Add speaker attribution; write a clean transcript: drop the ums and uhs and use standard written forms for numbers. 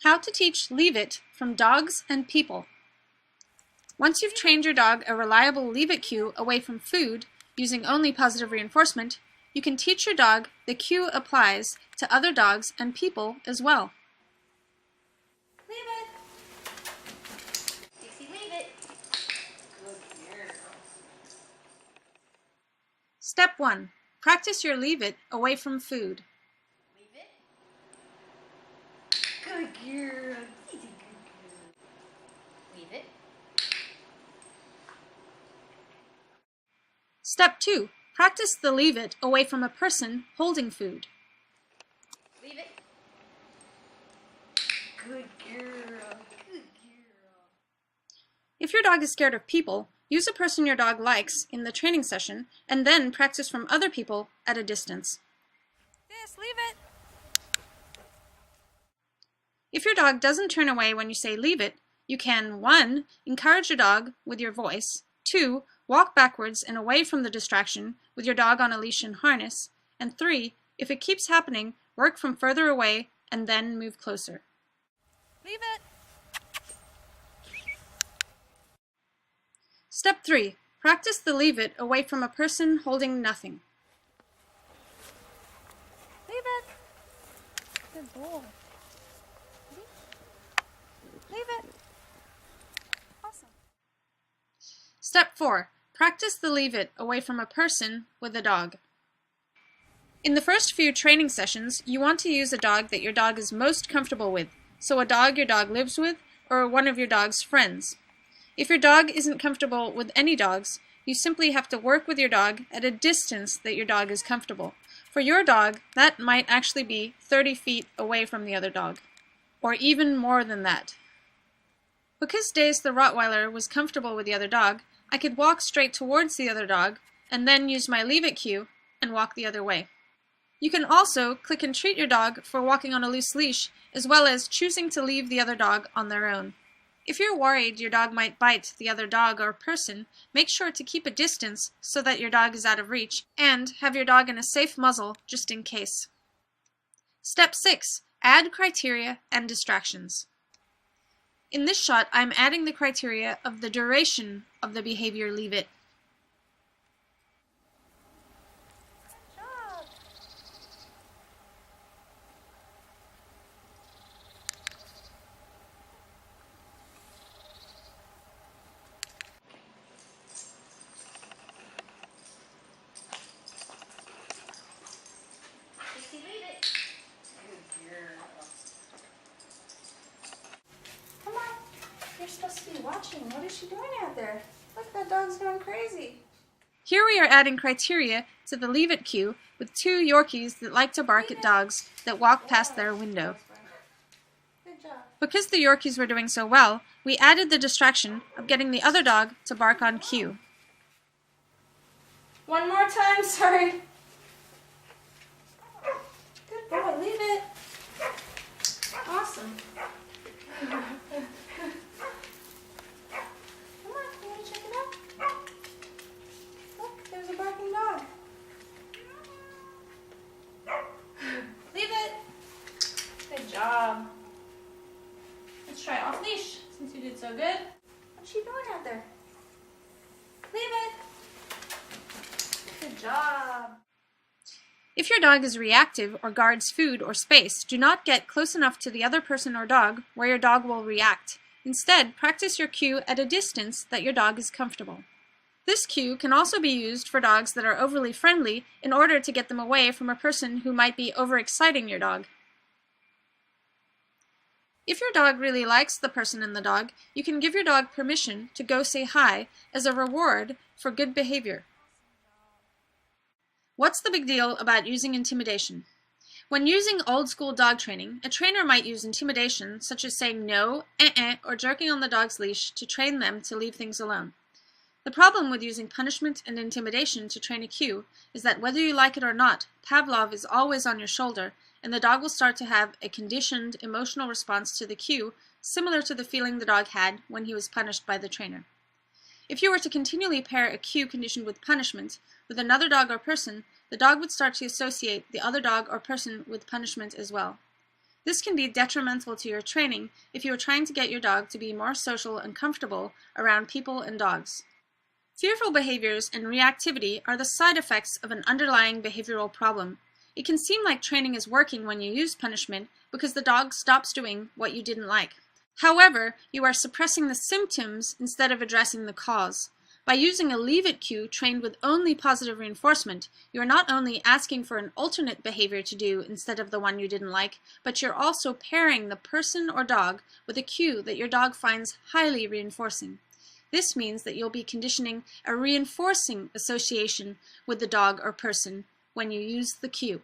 Speaker 1: How to teach Leave It from dogs and people. Once you've trained your dog a reliable Leave It cue away from food, using only positive reinforcement, you can teach your dog the cue applies to other dogs and people as well.
Speaker 2: Leave it. Dixie, leave it. Good girl.
Speaker 1: Step 1. Practice your Leave It away from food.
Speaker 2: Leave it. Good girl. Good girl. Leave it.
Speaker 1: Step 2. Practice the Leave It away from a person holding food.
Speaker 2: Leave it. Good girl. Good girl.
Speaker 1: If your dog is scared of people, use a person your dog likes in the training session and then practice from other people at a distance.
Speaker 2: Leave it.
Speaker 1: If your dog doesn't turn away when you say leave it, you can 1. Encourage your dog with your voice, 2. Walk backwards and away from the distraction with your dog on a leash and harness, and 3. If it keeps happening, work from further away and then move closer.
Speaker 2: Leave it.
Speaker 1: Step 3. Practice the Leave It away from a person holding nothing.
Speaker 2: Leave it. Good boy. Leave it. Awesome.
Speaker 1: Step 4. Practice the Leave It away from a person with a dog. In the first few training sessions, you want to use a dog that your dog is most comfortable with, so a dog your dog lives with or one of your dog's friends. If your dog isn't comfortable with any dogs, you simply have to work with your dog at a distance that your dog is comfortable. For your dog, that might actually be 30 feet away from the other dog, or even more than that. Because Dace the Rottweiler was comfortable with the other dog, I could walk straight towards the other dog and then use my Leave It cue and walk the other way. You can also click and treat your dog for walking on a loose leash, as well as choosing to leave the other dog on their own. If you're worried your dog might bite the other dog or person, make sure to keep a distance so that your dog is out of reach, and have your dog in a safe muzzle just in case. Step 6. Add criteria and distractions. In this shot, I'm adding the criteria of the duration of the behavior Leave It.
Speaker 2: Good job. Dixie, leave it. Good girl. Come on. You're supposed to be watching. What is she doing out there? Look, that dog's going crazy.
Speaker 1: Here we are adding criteria to the Leave It cue with 2 Yorkies that like to bark at dogs that walk past their window.
Speaker 2: Good job.
Speaker 1: Because the Yorkies were doing so well, we added the distraction of getting the other dog to bark on cue.
Speaker 2: One more time, sorry. Good boy, leave it. Awesome. Come on, you want to check it out? Look, there's a barking dog. Leave it. Good job. Let's try off leash, since you did so good. What's she doing out there? Leave it. Good job.
Speaker 1: If your dog is reactive or guards food or space, do not get close enough to the other person or dog where your dog will react. Instead, practice your cue at a distance that your dog is comfortable. This cue can also be used for dogs that are overly friendly in order to get them away from a person who might be overexciting your dog. If your dog really likes the person and the dog, you can give your dog permission to go say hi as a reward for good behavior. What's the big deal about using intimidation? When using old-school dog training, a trainer might use intimidation, such as saying no, or jerking on the dog's leash to train them to leave things alone. The problem with using punishment and intimidation to train a cue is that whether you like it or not, Pavlov is always on your shoulder, and the dog will start to have a conditioned emotional response to the cue, similar to the feeling the dog had when he was punished by the trainer. If you were to continually pair a cue conditioned with punishment with another dog or person, the dog would start to associate the other dog or person with punishment as well. This can be detrimental to your training if you are trying to get your dog to be more social and comfortable around people and dogs. Fearful behaviors and reactivity are the side effects of an underlying behavioral problem. It can seem like training is working when you use punishment because the dog stops doing what you didn't like. However, you are suppressing the symptoms instead of addressing the cause. By using a Leave It cue trained with only positive reinforcement, you are not only asking for an alternate behavior to do instead of the one you didn't like, but you're also pairing the person or dog with a cue that your dog finds highly reinforcing. This means that you'll be conditioning a reinforcing association with the dog or person when you use the cue.